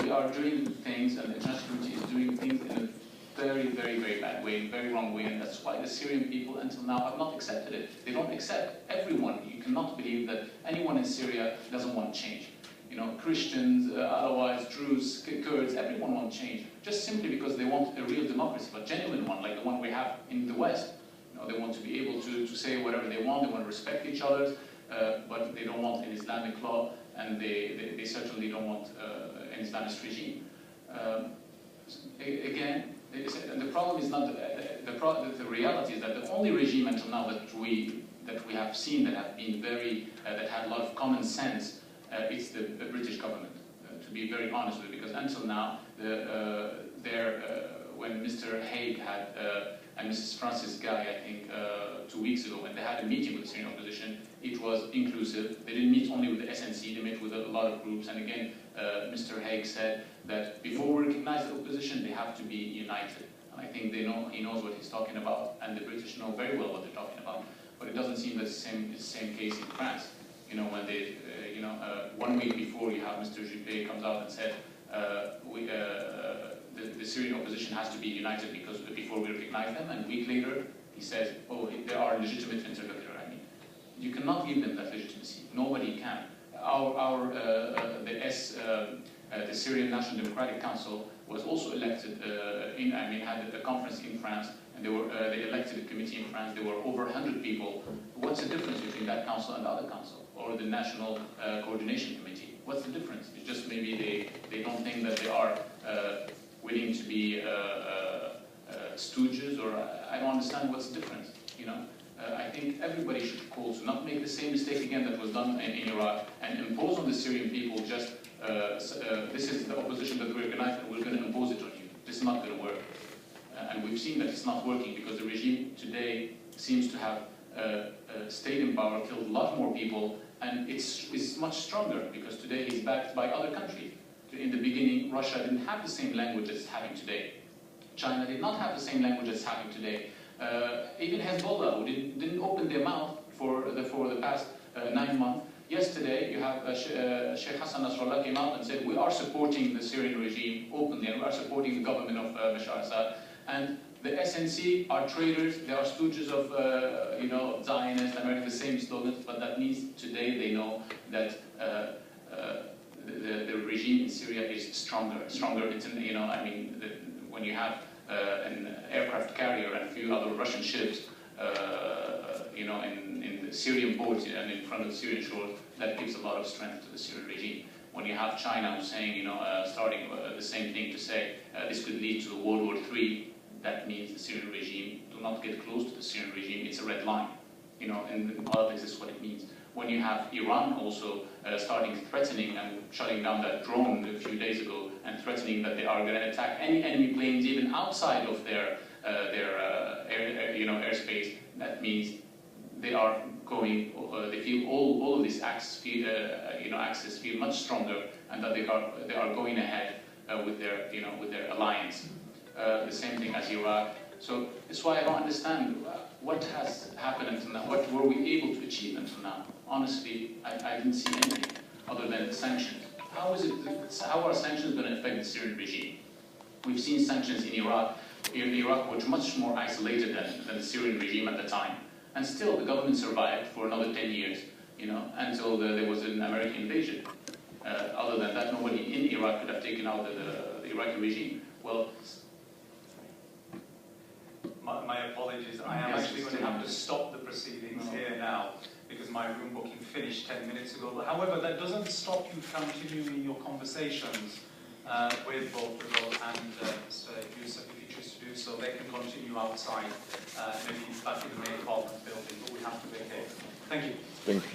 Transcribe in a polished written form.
we are doing things, and the international community is doing things in a very, very, very bad way, very wrong way, and that's why the Syrian people until now have not accepted it. They don't accept everyone. You cannot believe that anyone in Syria doesn't want change. You know, Christians, otherwise Druze, Kurds, everyone wants change, just simply because they want a real democracy, but genuine one, like the one we have in the West. You know, they want to be able to say whatever they want, they want to respect each other, but they don't want an Islamic law, and they certainly don't want an Islamist regime. Again, and the problem is not the reality is that the only regime until now that we have seen that have been that had a lot of common sense, it's the British government. To be very honest with you, because until now, when Mr. Hague had and Mrs. Francis Guy, I think 2 weeks ago, when they had a meeting with the Syrian opposition, it was inclusive. They didn't meet only with the SNC, they met with a lot of groups. And again, Mr. Hague said that before we recognize the opposition, they have to be united. And I think he knows what he's talking about, and the British know very well what they're talking about. But it doesn't seem that it's the same case in France. You know, when they, 1 week before, you have Mr. Juppé comes out and said, the Syrian opposition has to be united because before we recognize them, and a week later he says, oh, they are a legitimate interlocutor. I mean, you cannot give them that legitimacy. Nobody can. The Syrian National Democratic Council was also elected had a conference in France, and they elected a committee in France. There were over 100 people. What's the difference between that council and the other council, or the National Coordination Committee? What's the difference? It's just maybe they don't think that they are willing to be stooges, or I don't understand what's the difference. You know, I think everybody should call to not make the same mistake again that was done in Iraq and impose on the Syrian people just this is the opposition that we organized and we're going to impose it on you. This is not going to work, and we've seen that it's not working because the regime today seems to have stayed in power, killed a lot more people, and it's much stronger because today he's backed by other countries. In the beginning, Russia didn't have the same language as it's having today. China did not have the same language as it's having today. Even Hezbollah, who didn't open their mouth for the past 9 months. Yesterday, you have Sheikh Hassan Nasrallah came out and said, we are supporting the Syrian regime openly, and we are supporting the government of Bashar Assad. And the SNC are traitors, they are stooges of Zionists, America, the same slogans, but that means today they know that the regime in Syria is stronger. When you have an aircraft carrier and a few other Russian ships, in the Syrian ports and in front of the Syrian shores, that gives a lot of strength to the Syrian regime. When you have China who's saying, starting the same thing to say this could lead to World War III, that means the Syrian regime, do not get close to the Syrian regime, it's a red line. In politics, this is what it means. When you have Iran also starting threatening and shutting down that drone a few days ago and threatening that they are going to attack any enemy planes even outside of their airspace, that means they are going. They feel all of these axes feel much stronger, and that they are going ahead with their alliance. The same thing as Iraq. So that's why I don't understand what has happened until now. What were we able to achieve until now? Honestly, I didn't see anything other than sanctions. How are sanctions going to affect the Syrian regime? We've seen sanctions in Iraq. Iraq was much more isolated than the Syrian regime at the time. And still, the government survived for another 10 years, until there was an American invasion. Other than that, nobody in Iraq could have taken out the Iraqi regime. Well, my apologies. I am actually going to have to stop the proceedings here now because my room booking finished 10 minutes ago. However, that doesn't stop you continuing your conversations with both Rizal and Mr. Youssef, if you choose to do so. They can continue outside, maybe back in the main Parliament building, but we have to vacate. Thank you. Thank you.